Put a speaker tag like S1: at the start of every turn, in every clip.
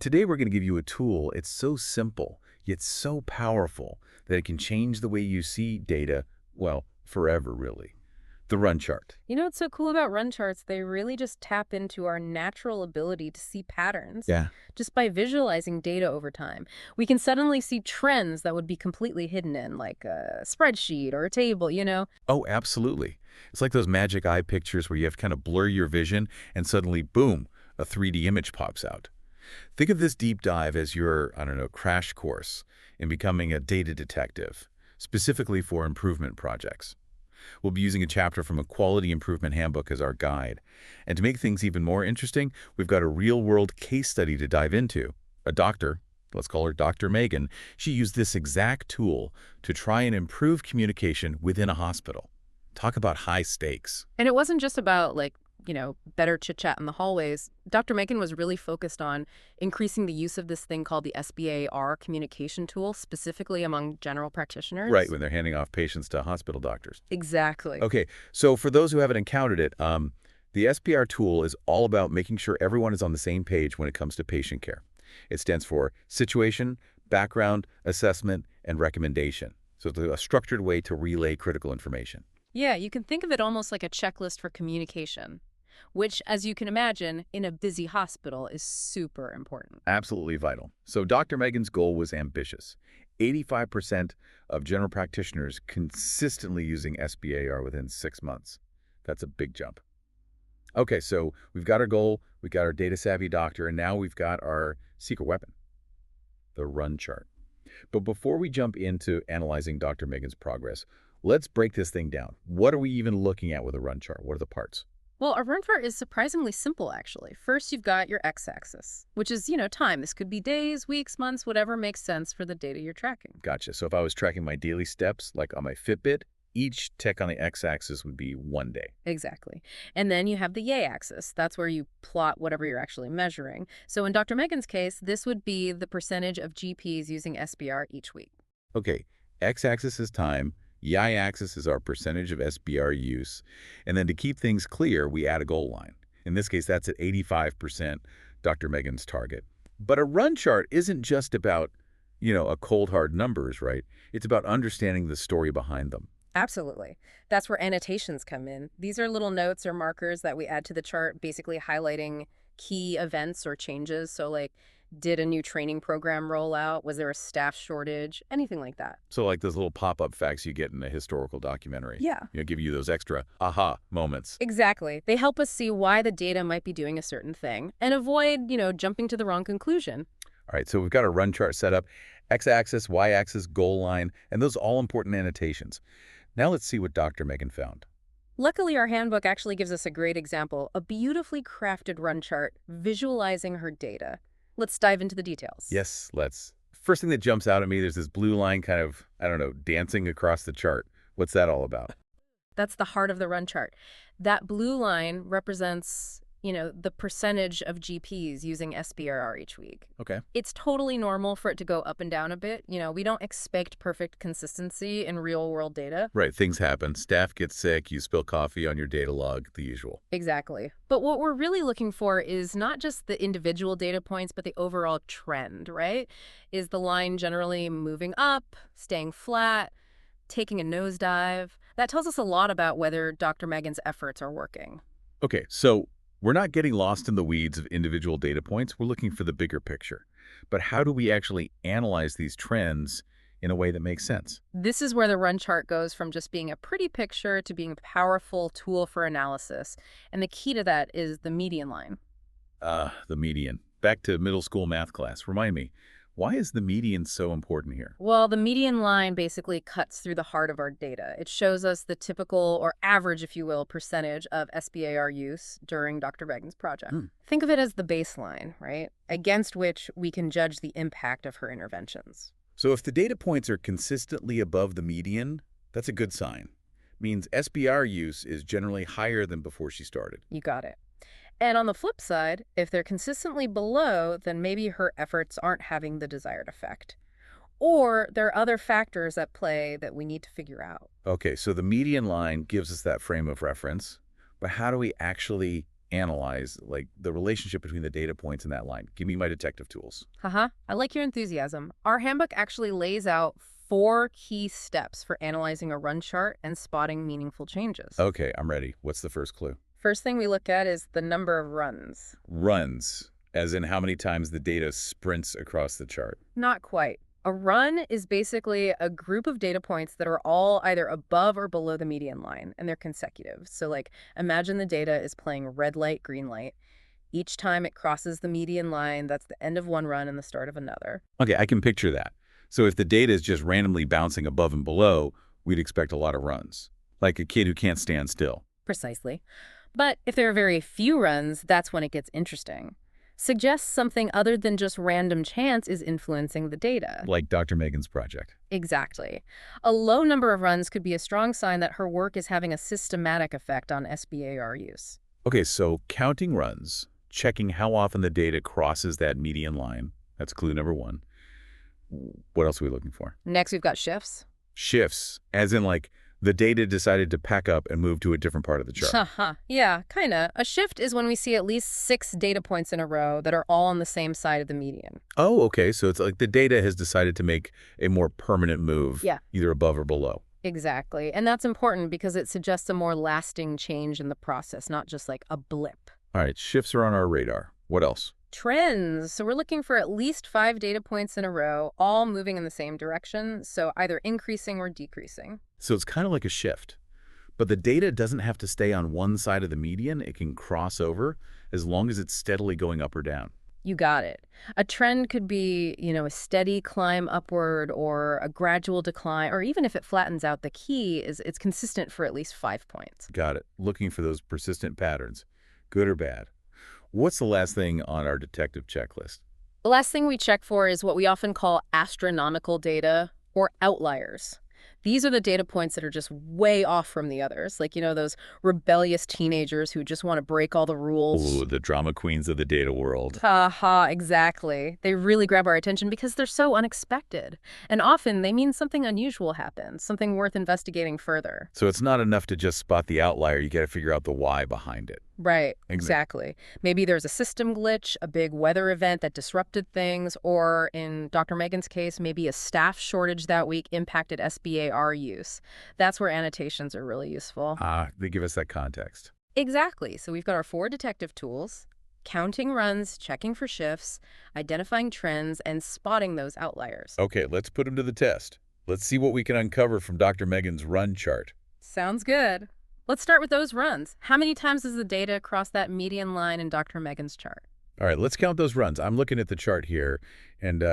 S1: Today we're going to give you a tool. It's so simple, yet so powerful that it can change the way you see data, well, forever really. The run chart.
S2: You know what's so cool about run charts? They really just tap into our natural ability to see patterns.
S1: Yeah.
S2: Just by visualizing data over time, we can suddenly see trends that would be completely hidden in, like a spreadsheet or a table.
S1: Oh, absolutely. It's like those magic eye pictures where you have to kind of blur your vision and suddenly, boom, a 3D image pops out. Think of this deep dive as your, I don't know, crash course in becoming a data detective, specifically for improvement projects. We'll be using a chapter from a quality improvement handbook as our guide. And to make things even more interesting, we've got a real-world case study to dive into. A doctor, let's call her Dr. Megan, she used this exact tool to try and improve communication within a hospital. Talk about high stakes.
S2: And it wasn't just about, better chit chat in the hallways. Dr. Megan was really focused on increasing the use of this thing called the SBAR communication tool, specifically among general
S1: Right,
S2: practitioners.
S1: when they're handing off patients to hospital doctors.
S2: Exactly.
S1: Okay, so for those who haven't encountered it, the SBR tool is all about making sure everyone is on the same page when it comes to patient care. It stands for situation, background, assessment, and recommendation. So it's a structured way to relay critical information.
S2: Yeah, you can think of it almost like a checklist for communication, which, as you can imagine, in a busy hospital is super important.
S1: Absolutely vital. So Dr. Megan's goal was ambitious. 85% of general practitioners consistently using SBAR within 6 months. That's a big jump. Okay, so we've got our goal, we've got our data-savvy doctor, and now we've got our secret weapon, the run chart. But before we jump into analyzing Dr. Megan's progress, let's break this thing down. What are we even looking at with a run chart? What are the parts?
S2: Well, a run chart is surprisingly simple, actually. First, you've got your x-axis, which is, time. This could be days, weeks, months, whatever makes sense for the data you're tracking.
S1: Gotcha. So if I was tracking my daily steps, like on my Fitbit, each tick on the x-axis would be 1 day.
S2: Exactly. And then you have the y-axis. That's where you plot whatever you're actually measuring. So in Dr. Megan's case, this would be the percentage of GPs using SBR each week.
S1: Okay, x-axis is time, y-axis is our percentage of SBR use, and then to keep things clear, we add a goal line. In this case, that's at 85%, Dr. Megan's target. But a run chart isn't just about, a cold hard numbers, right? It's about understanding the story behind them.
S2: Absolutely. That's where annotations come in. These are little notes or markers that we add to the chart, basically highlighting key events or changes. So like, did a new training program roll out? Was there a staff shortage? Anything like that.
S1: So like those little pop-up facts you get in a historical documentary,
S2: Yeah.
S1: Give you those extra aha moments.
S2: Exactly. They help us see why the data might be doing a certain thing and avoid, jumping to the wrong conclusion.
S1: All right, so we've got a run chart set up, x-axis, y-axis, goal line, and those all important annotations. Now let's see what Dr. Megan found.
S2: Luckily, our handbook actually gives us a great example, a beautifully crafted run chart visualizing her data. Let's dive into the details.
S1: Yes, let's. First thing that jumps out at me, there's this blue line kind of, I don't know, dancing across the chart. What's that all about?
S2: That's the heart of the run chart. That blue line represents, the percentage of GPs using SBRR each week.
S1: Okay.
S2: It's totally normal for it to go up and down a bit. We don't expect perfect consistency in real-world data.
S1: Right, things happen. Staff gets sick, you spill coffee on your data log, the usual.
S2: Exactly. But what we're really looking for is not just the individual data points, but the overall trend, right? Is the line generally moving up, staying flat, taking a nosedive? That tells us a lot about whether Dr. Megan's efforts are working.
S1: Okay, so we're not getting lost in the weeds of individual data points. We're looking for the bigger picture. But how do we actually analyze these trends in a way that makes sense?
S2: This is where the run chart goes from just being a pretty picture to being a powerful tool for analysis. And the key to that is the median line.
S1: The median. Back to middle school math class. Remind me, why is the median so important here?
S2: Well, the median line basically cuts through the heart of our data. It shows us the typical, or average, if you will, percentage of SBAR use during Dr. Megan's project. Think of it as the baseline, right? Against which we can judge the impact of her interventions.
S1: So if the data points are consistently above the median, that's a good sign. Means SBR use is generally higher than before she started.
S2: You got it. And on the flip side, if they're consistently below, then maybe her efforts aren't having the desired effect. Or there are other factors at play that we need to figure out.
S1: Okay, so the median line gives us that frame of reference, but how do we actually analyze, like the relationship between the data points in that line. Give me my detective tools.
S2: Haha, I like your enthusiasm. Our handbook actually lays out 4 key steps for analyzing a run chart and spotting meaningful changes.
S1: Okay, I'm ready. What's the first clue?
S2: First thing we look at is the number of runs.
S1: Runs, as in how many times the data sprints across the chart.
S2: Not quite. A run is basically a group of data points that are all either above or below the median line, and they're consecutive. So, like, imagine the data is playing red light, green light. Each time it crosses the median line, that's the end of one run and the start of another.
S1: Okay, I can picture that. So if the data is just randomly bouncing above and below, we'd expect a lot of runs, like a kid who can't stand still.
S2: Precisely. But if there are very few runs, that's when it gets interesting. Suggests something other than just random chance is influencing the data.
S1: Like Dr. Megan's project.
S2: Exactly. A low number of runs could be a strong sign that her work is having a systematic effect on SBAR use.
S1: Okay, so counting runs, checking how often the data crosses that median line. That's clue number one. What else are we looking for?
S2: Next, we've got shifts.
S1: Shifts, as in like the data decided to pack up and move to a different part of the chart.
S2: Haha. Yeah, kinda. A shift is when we see at least 6 data points in a row that are all on the same side of the median.
S1: Oh, okay, so it's like the data has decided to make a more permanent move,
S2: Yeah.
S1: either above or below.
S2: Exactly. And that's important because it suggests a more lasting change in the process, not just like a blip.
S1: All right, shifts are on our radar. What else?
S2: Trends. So we're looking for at least 5 data points in a row, all moving in the same direction, so either increasing or decreasing.
S1: So it's kind of like a shift. But the data doesn't have to stay on one side of the median. It can cross over as long as it's steadily going up or down.
S2: You got it. A trend could be, a steady climb upward or a gradual decline, or even if it flattens out, the key is it's consistent for at least 5 points.
S1: Got it. Looking for those persistent patterns, good or bad. What's the last thing on our detective checklist?
S2: The last thing we check for is what we often call astronomical data or outliers. These are the data points that are just way off from the others, like, those rebellious teenagers who just want to break all the rules.
S1: Ooh, the drama queens of the data world.
S2: Ha, exactly. They really grab our attention because they're so unexpected. And often they mean something unusual happens, something worth investigating further.
S1: So it's not enough to just spot the outlier. You got to figure out the why behind it.
S2: Right, exactly. Maybe there's a system glitch, a big weather event that disrupted things, or in Dr. Megan's case, maybe a staff shortage that week impacted SBAR use. That's where annotations are really useful.
S1: They give us that context.
S2: Exactly. So we've got our 4 detective tools: counting runs, checking for shifts, identifying trends, and spotting those outliers.
S1: Okay, let's put them to the test. Let's see what we can uncover from Dr. Megan's run chart.
S2: Sounds good. Let's start with those runs. How many times does the data cross that median line in Dr. Megan's chart?
S1: All right, let's count those runs. I'm looking at the chart here, and,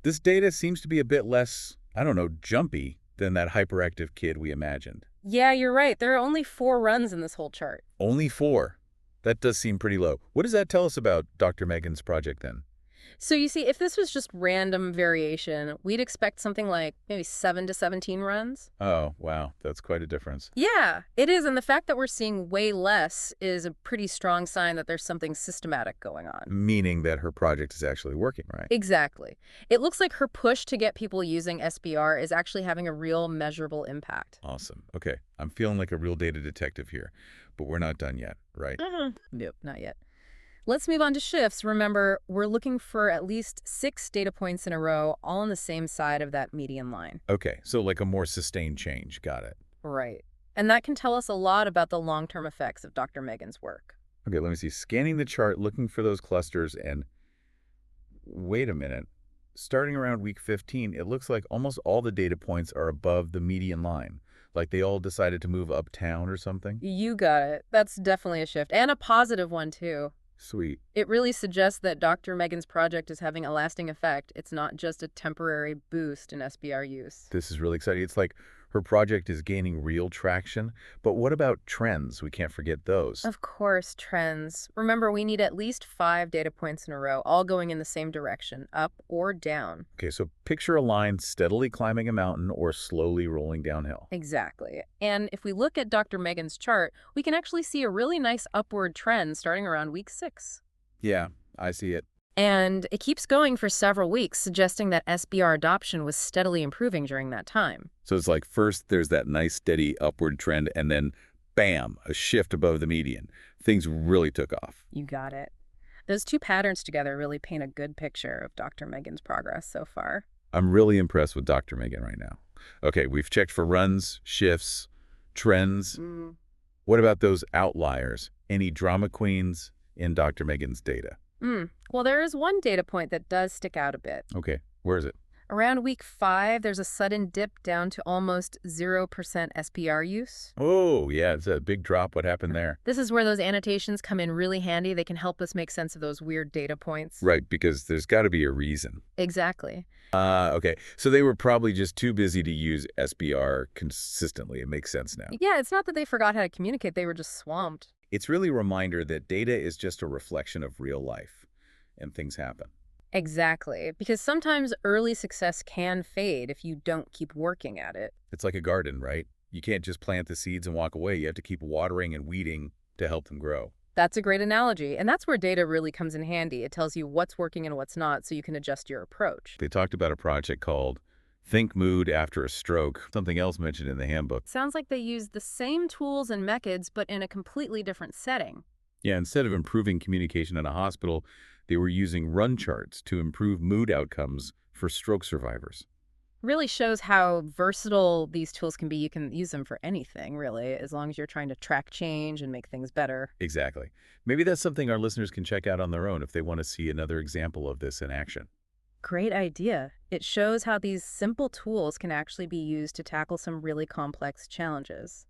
S1: this data seems to be a bit less, I don't know, jumpy than that hyperactive kid we imagined.
S2: Yeah, you're right. There are only 4 runs in this whole chart.
S1: Only 4. That does seem pretty low. What does that tell us about Dr. Megan's project then?
S2: So you see, if this was just random variation, we'd expect something like maybe 7 to 17 runs.
S1: Oh, wow, that's quite a difference.
S2: Yeah, it is. And the fact that we're seeing way less is a pretty strong sign that there's something systematic going on.
S1: Meaning that her project is actually working, right?
S2: Exactly. It looks like her push to get people using SBR is actually having a real measurable impact.
S1: Awesome. Okay, I'm feeling like a real data detective here, but we're not done yet, right?
S2: Nope, not yet. Let's move on to shifts. Remember, we're looking for at least 6 data points in a row, all on the same side of that median line.
S1: Okay, so like a more sustained change. Got it.
S2: Right. And that can tell us a lot about the long-term effects of Dr. Megan's work.
S1: Okay, let me see. Scanning the chart, looking for those clusters, and wait a minute. Starting around week 15, it looks like almost all the data points are above the median line. Like they all decided to move uptown or something.
S2: You got it. That's definitely a shift, and a positive one, too.
S1: Sweet.
S2: It really suggests that Dr. Megan's project is having a lasting effect. It's not just a temporary boost in SBR use.
S1: This is really exciting. It's like her project is gaining real traction. But what about trends? We can't forget those.
S2: Of course, trends. Remember, we need at least 5 data points in a row, all going in the same direction, up or down.
S1: Okay, so picture a line steadily climbing a mountain or slowly rolling downhill.
S2: Exactly. And if we look at Dr. Megan's chart, we can actually see a really nice upward trend starting around week 6.
S1: Yeah, I see it.
S2: And it keeps going for several weeks, suggesting that SBR adoption was steadily improving during that time.
S1: So it's like first there's that nice steady upward trend, and then bam, a shift above the median. Things really took off.
S2: You got it. Those two patterns together really paint a good picture of Dr. Megan's progress so far.
S1: I'm really impressed with Dr. Megan right now. Okay, we've checked for runs, shifts, trends.
S2: Mm.
S1: What about those outliers? Any drama queens in Dr. Megan's data?
S2: Well, there is one data point that does stick out a bit.
S1: Okay, where is it?
S2: Around week 5, there's a sudden dip down to almost 0% SBAR use.
S1: Oh, yeah, it's a big drop. What happened there?
S2: This is where those annotations come in really handy. They can help us make sense of those weird data points.
S1: Right, because there's got to be a reason.
S2: Exactly.
S1: Okay, so they were probably just too busy to use SBR consistently. It makes sense now.
S2: Yeah, it's not that they forgot how to communicate. They were just swamped.
S1: It's really a reminder that data is just a reflection of real life, and things happen.
S2: Exactly. Because sometimes early success can fade if you don't keep working at it.
S1: It's like a garden, right? You can't just plant the seeds and walk away. You have to keep watering and weeding to help them grow.
S2: That's a great analogy. And that's where data really comes in handy. It tells you what's working and what's not so you can adjust your approach.
S1: They talked about a project called Think Mood After a Stroke, something else mentioned in the handbook.
S2: Sounds like they use the same tools and methods, but in a completely different setting.
S1: Yeah, instead of improving communication in a hospital, they were using run charts to improve mood outcomes for stroke survivors.
S2: Really shows how versatile these tools can be. You can use them for anything, really, as long as you're trying to track change and make things better.
S1: Exactly. Maybe that's something our listeners can check out on their own if they want to see another example of this in action.
S2: Great idea. It shows how these simple tools can actually be used to tackle some really complex challenges.